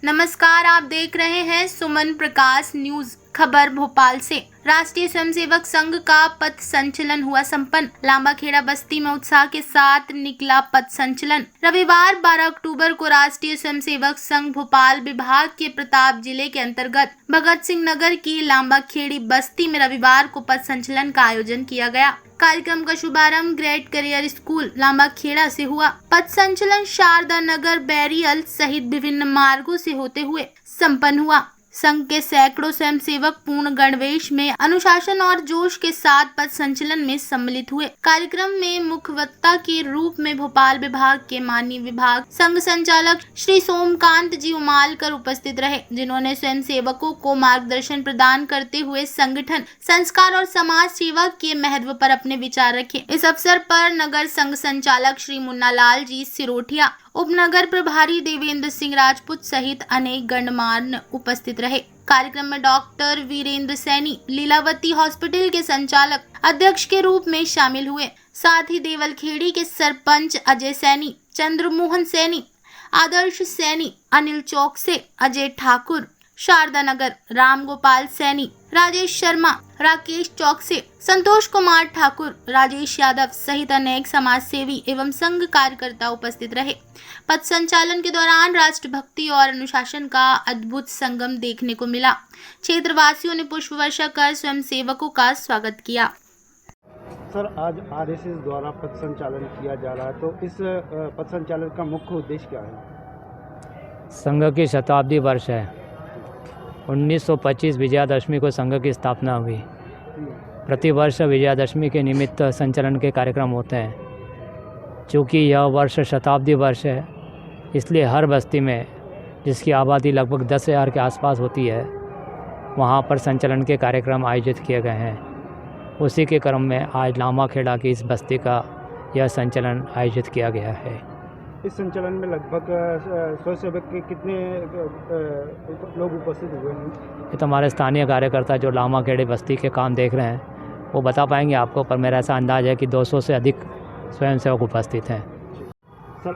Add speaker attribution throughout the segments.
Speaker 1: नमस्कार, आप देख रहे हैं सुमन प्रकाश न्यूज। खबर भोपाल से। राष्ट्रीय स्वयंसेवक संघ का पथ संचलन हुआ संपन्न। लांबाखेड़ा बस्ती में उत्साह के साथ निकला पथ संचलन। रविवार 12 अक्टूबर को राष्ट्रीय स्वयंसेवक संघ भोपाल विभाग के प्रताप जिले के अंतर्गत भगत सिंह नगर की लांबाखेड़ी बस्ती में रविवार को पथ संचलन का आयोजन किया गया। कार्यक्रम का शुभारंभ ग्रेट करियर स्कूल लांबाखेड़ा से हुआ। पथ संचलन शारदा नगर, बैरियल सहित विभिन्न मार्गों से होते हुए संपन्न हुआ। संघ के सैकड़ों स्वयंसेवक पूर्ण गणवेश में अनुशासन और जोश के साथ पथ संचलन में सम्मिलित हुए। कार्यक्रम में मुख्य वक्ता के रूप में भोपाल विभाग के माननीय विभाग संघ संचालक श्री सोमकांत जी उमालकर उपस्थित रहे, जिन्होंने स्वयंसेवकों को मार्गदर्शन प्रदान करते हुए संगठन, संस्कार और समाज सेवा के महत्व पर अपने विचार रखे। इस अवसर पर नगर संघ संचालक श्री मुन्नालाल जी सिरोठिया, उपनगर प्रभारी देवेंद्र सिंह राजपूत सहित अनेक गणमान्य उपस्थित रहे। कार्यक्रम में डॉक्टर वीरेंद्र सैनी लीलावती हॉस्पिटल के संचालक अध्यक्ष के रूप में शामिल हुए। साथ ही देवलखेड़ी के सरपंच अजय सैनी, चंद्रमोहन सैनी, आदर्श सैनी, अनिल चौक से अजय ठाकुर, शारदा नगर राम गोपाल सैनी, राजेश शर्मा, राकेश चौक से संतोष कुमार ठाकुर, राजेश यादव सहित अनेक समाज सेवी एवं संघ कार्यकर्ता उपस्थित रहे। पथ संचालन के दौरान राष्ट्रभक्ति और अनुशासन का अद्भुत संगम देखने को मिला। क्षेत्रवासियों ने पुष्प वर्षा कर स्वयंसेवकों का स्वागत किया।
Speaker 2: सर, आज आरएसएस द्वारा पथ संचालन किया जा रहा है, तो इस पथ संचालन का मुख्य उद्देश्य क्या है?
Speaker 3: संघ की शताब्दी वर्ष है। 1925 विजयादशमी को संघ की स्थापना हुई। प्रतिवर्ष विजयादशमी के निमित्त संचलन के कार्यक्रम होते हैं। चूँकि यह वर्ष शताब्दी वर्ष है, इसलिए हर बस्ती में, जिसकी आबादी लगभग 10,000 के आसपास होती है, वहाँ पर संचलन के कार्यक्रम आयोजित किए गए हैं। उसी के क्रम में आज लांबाखेड़ा की इस बस्ती का यह संचलन आयोजित किया गया है।
Speaker 2: इस संचलन में लगभग स्वयंसेवक के कितने लोग उपस्थित हुए हैं?
Speaker 3: ये तो हमारे स्थानीय कार्यकर्ता जो लांबाखेड़ी बस्ती के काम देख रहे हैं वो बता पाएंगे आपको, पर मेरा ऐसा अंदाज़ है कि 200 से अधिक स्वयंसेवक उपस्थित हैं।
Speaker 2: सर,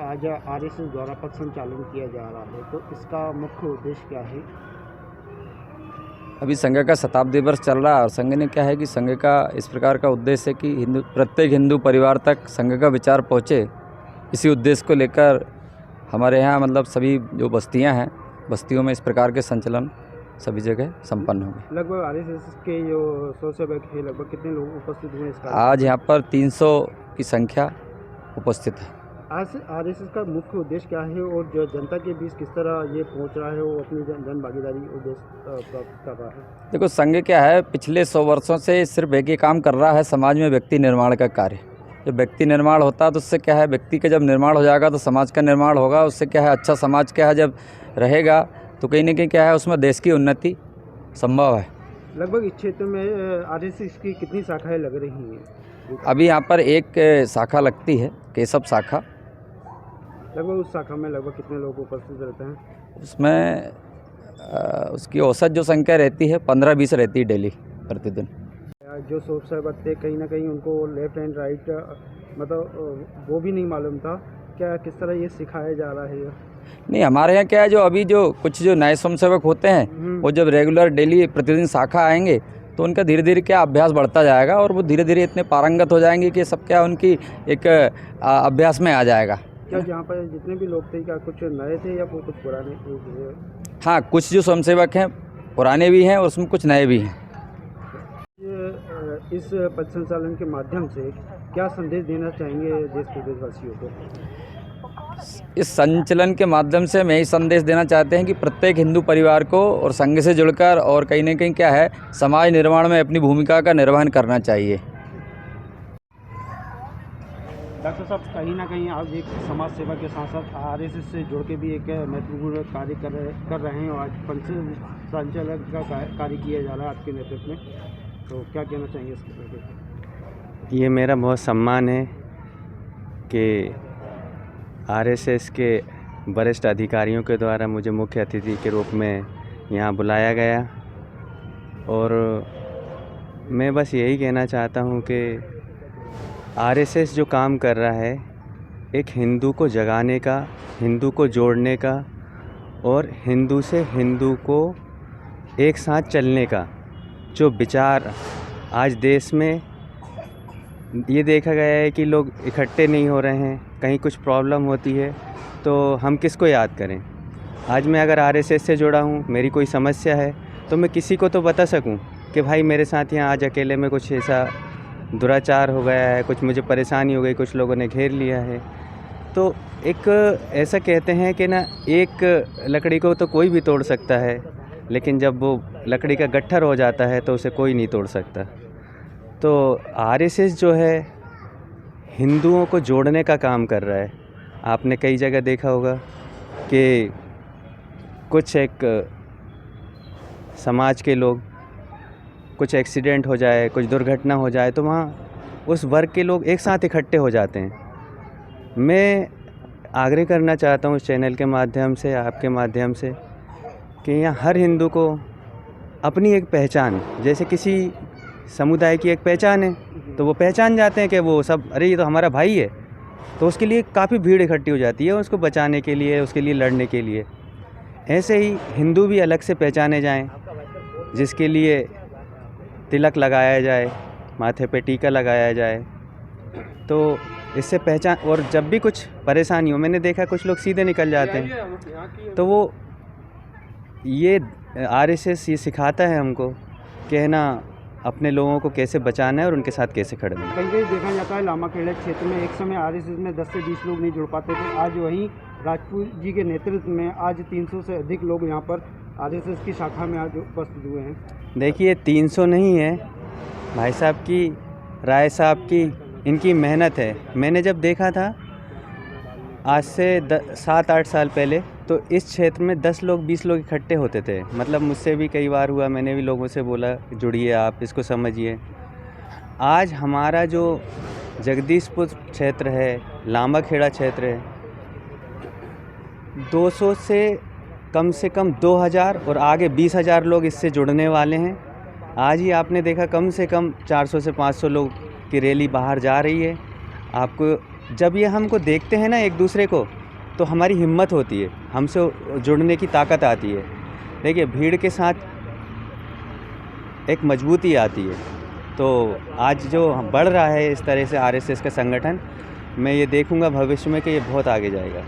Speaker 2: आज आरएसएस द्वारा पथ संचालन किया जा रहा है, तो इसका मुख्य उद्देश्य क्या है?
Speaker 4: अभी संघ का शताब्दी वर्ष चल रहा है और संघ ने क्या है कि संघ का इस प्रकार का उद्देश्य है कि प्रत्येक हिंदू परिवार तक संघ का विचार पहुँचे। इसी उद्देश्य को लेकर हमारे यहाँ मतलब सभी जो बस्तियाँ हैं, बस्तियों में इस प्रकार के संचलन सभी जगह संपन्न होंगे।
Speaker 2: लगभग आरएसएस के जो स्वयंसेवक है, लगभग कितने लोग उपस्थित हुए इसका?
Speaker 4: आज यहाँ पर 300 की संख्या उपस्थित है।
Speaker 2: आज आरएसएस का मुख्य उद्देश्य क्या है और जो जनता के बीच किस तरह ये पहुंच रहा है, वो अपनी जन भागीदारी उद्देश्य प्राप्त कर रहा है?
Speaker 4: देखो, संघ क्या है, पिछले 100 वर्षों से सिर्फ एक ही काम कर रहा है, समाज में व्यक्ति निर्माण का कार्य। जब व्यक्ति निर्माण होता है तो उससे क्या है, व्यक्ति का जब निर्माण हो जाएगा तो समाज का निर्माण होगा। उससे क्या है, अच्छा समाज क्या है जब रहेगा तो कहीं ना कहीं क्या है, उसमें देश की उन्नति संभव है।
Speaker 2: लगभग इस क्षेत्र में आरएसएस की कितनी शाखाएं लग रही हैं?
Speaker 4: अभी यहाँ पर एक शाखा लगती है, केशव शाखा।
Speaker 2: लगभग उस शाखा में लगभग कितने लोग उपस्थित रहते हैं?
Speaker 4: उसमें उसकी औसत जो संख्या रहती है 15-20 रहती है डेली, प्रतिदिन।
Speaker 2: जो स्वयंसेवक थे कहीं ना कहीं उनको लेफ्ट एंड राइट मतलब वो भी नहीं मालूम था, क्या किस तरह ये सिखाया जा रहा है?
Speaker 4: नहीं, हमारे यहाँ क्या है, जो अभी जो कुछ जो नए स्वयंसेवक होते हैं वो जब रेगुलर डेली प्रतिदिन शाखा आएंगे तो उनका धीरे धीरे क्या अभ्यास बढ़ता जाएगा और वो धीरे धीरे इतने पारंगत हो जाएंगे कि सब क्या उनकी एक अभ्यास में आ जाएगा।
Speaker 2: क्या जहाँ पर जितने भी लोग थे, क्या कुछ नए थे या कुछ पुराने?
Speaker 4: हाँ, कुछ जो स्वयंसेवक हैं पुराने भी हैं और उसमें कुछ नए भी हैं।
Speaker 2: इस पथ संचालन के माध्यम से क्या संदेश देना चाहेंगे देश प्रदेशवासियों को?
Speaker 4: इस संचलन के माध्यम से मैं ही संदेश देना चाहते हैं कि प्रत्येक हिंदू परिवार को और संघ से जुड़कर और कहीं ना कहीं क्या है, समाज निर्माण में अपनी भूमिका का निर्वहन करना चाहिए।
Speaker 2: डॉक्टर साहब, कहीं ना कहीं आप एक समाज सेवा के साथ साथ आरएसएस से जुड़ के भी एक महत्वपूर्ण कार्य कर रहे हैं और आज पथ संचालन का कार्य किया जा रहा है आपके नेतृत्व में, तो क्या कहना चाहेंगे इसके बारे?
Speaker 5: ये मेरा बहुत सम्मान है कि आरएसएस के वरिष्ठ अधिकारियों के द्वारा मुझे मुख्य अतिथि के रूप में यहाँ बुलाया गया और मैं बस यही कहना चाहता हूँ कि आरएसएस जो काम कर रहा है, एक हिंदू को जगाने का, हिंदू को जोड़ने का और हिंदू से हिंदू को एक साथ चलने का जो विचार आज देश में ये देखा गया है कि लोग इकट्ठे नहीं हो रहे हैं, कहीं कुछ प्रॉब्लम होती है तो हम किसको याद करें। आज मैं अगर आरएसएस से जुड़ा हूँ, मेरी कोई समस्या है तो मैं किसी को तो बता सकूँ कि भाई मेरे साथ यहाँ आज अकेले में कुछ ऐसा दुराचार हो गया है, कुछ मुझे परेशानी हो गई, कुछ लोगों ने घेर लिया है। तो एक ऐसा कहते हैं कि ना, एक लकड़ी को तो कोई भी तोड़ सकता है, लेकिन जब वो लकड़ी का गट्ठर हो जाता है तो उसे कोई नहीं तोड़ सकता। तो आरएसएस जो है हिंदुओं को जोड़ने का काम कर रहा है। आपने कई जगह देखा होगा कि कुछ एक समाज के लोग, कुछ एक्सीडेंट हो जाए, कुछ दुर्घटना हो जाए तो वहाँ उस वर्ग के लोग एक साथ इकट्ठे हो जाते हैं। मैं आग्रह करना चाहता हूँ इस चैनल के माध्यम से, आपके माध्यम से, कि यहाँ हर हिंदू को अपनी एक पहचान, जैसे किसी समुदाय की एक पहचान है तो वो पहचान जाते हैं कि वो सब, अरे ये तो हमारा भाई है, तो उसके लिए काफ़ी भीड़ इकट्ठी हो जाती है उसको बचाने के लिए, उसके लिए लड़ने के लिए। ऐसे ही हिंदू भी अलग से पहचाने जाएं, जिसके लिए तिलक लगाया जाए, माथे पे टीका लगाया जाए, तो इससे पहचान। और जब भी कुछ परेशानी हो, मैंने देखा कुछ लोग सीधे निकल जाते हैं, तो वो ये आरएसएस ये सिखाता है हमको कि है ना, अपने लोगों को कैसे बचाना है और उनके साथ कैसे खड़े होना है।
Speaker 2: कहीं कहीं देखा जाता है लामाखेड़ा क्षेत्र में एक समय आरएसएस में 10 से 20 लोग नहीं जुड़ पाते थे। आज वहीं राजपूत जी के नेतृत्व में आज 300 से अधिक लोग यहाँ पर आरएसएस की शाखा में आज उपस्थित हुए हैं। देखिए
Speaker 5: 300 नहीं है भाई साहब की, राय साहब की, इनकी मेहनत है। मैंने जब देखा था आज से 7-8 साल पहले, तो इस क्षेत्र में 10 लोग 20 लोग इकट्ठे होते थे। मतलब मुझसे भी कई बार हुआ, मैंने भी लोगों से बोला जुड़िए, आप इसको समझिए। आज हमारा जो जगदीशपुर क्षेत्र है, लामाखेड़ा क्षेत्र है, 200 से कम 2000 और आगे 20,000 लोग इससे जुड़ने वाले हैं। आज ही आपने देखा कम से कम 400 से 500 लोग की रैली बाहर जा रही है। आपको जब ये हमको देखते हैं ना एक दूसरे को, तो हमारी हिम्मत होती है, हमसे जुड़ने की ताकत आती है। देखिए भीड़ के साथ एक मजबूती आती है। तो आज जो बढ़ रहा है इस तरह से आरएसएस का संगठन, मैं ये देखूंगा भविष्य में कि ये बहुत आगे जाएगा।